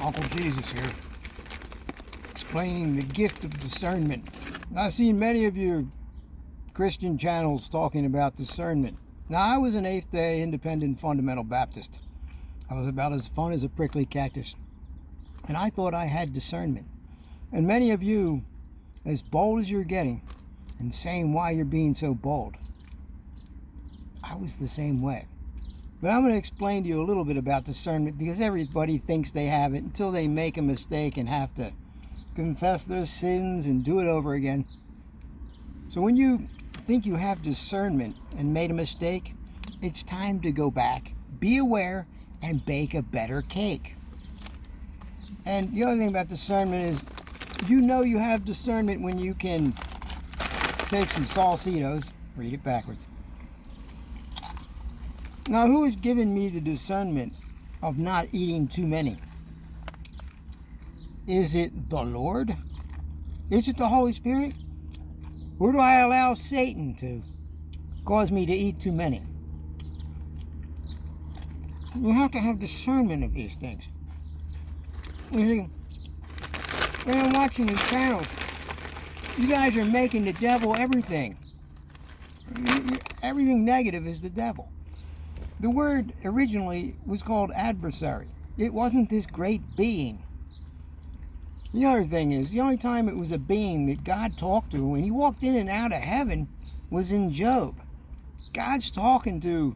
Uncle Jesus here, explaining the gift of discernment. I've seen many of your Christian channels talking about discernment. Now, I was an Eighth-day Independent Fundamental Baptist. I was about as fun as a prickly cactus. And I thought I had discernment. And many of you, as bold as you're getting, and saying why you're being so bold, I was the same way. But I'm going to explain to you a little bit about discernment, because everybody thinks they have it until they make a mistake and have to confess their sins and do it over again. So when you think you have discernment and made a mistake, it's time to go back, be aware, and bake a better cake. And the other thing about discernment is, you know you have discernment when you can take some Salsitos, read it backwards. Now, who has given me the discernment of not eating too many? Is it the Lord? Is it the Holy Spirit? Or do I allow Satan to cause me to eat too many? You have to have discernment of these things. You see, when I'm watching these channels, you guys are making the devil everything. Everything negative is the devil. The word originally was called adversary. It wasn't this great being. The other thing is, the only time it was a being that God talked to when he walked in and out of heaven was in Job. God's talking to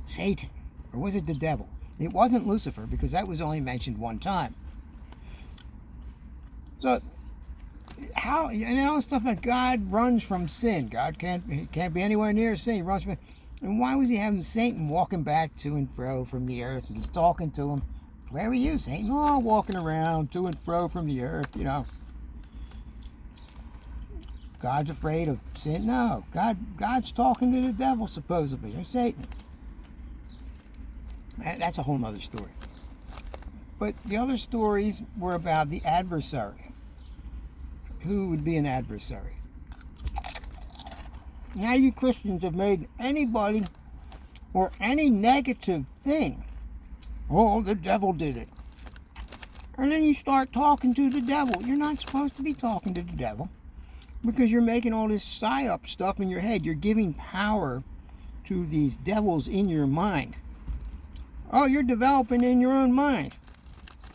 Satan. Or was it the devil? It wasn't Lucifer, because that was only mentioned one time. So, how, stuff like God runs from sin. God can't be anywhere near sin. He runs from it. And why was he having Satan walking back to and fro from the earth? And he's talking to him. Where are you, Satan? Oh, walking around to and fro from the earth, God's afraid of sin? No. God's talking to the devil, supposedly, or Satan. That's a whole other story. But the other stories were about the adversary. Who would be an adversary? Now you Christians have made anybody or any negative thing, oh, the devil did it. And then you start talking to the devil. You're not supposed to be talking to the devil, because you're making all this psyop stuff in your head. You're giving power to these devils in your mind. Oh, you're developing in your own mind.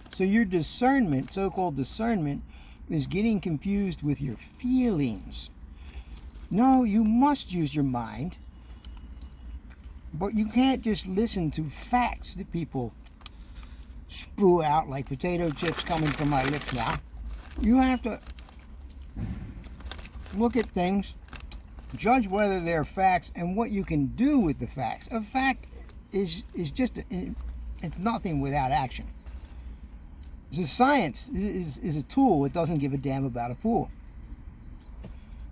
So your discernment, so-called discernment, is getting confused with your feelings. No, you must use your mind, but you can't just listen to facts that people spew out like potato chips coming from my lips now. You have to look at things, judge whether they're facts, and what you can do with the facts. A fact is just, it's nothing without action. So science is a tool. It doesn't give a damn about a fool.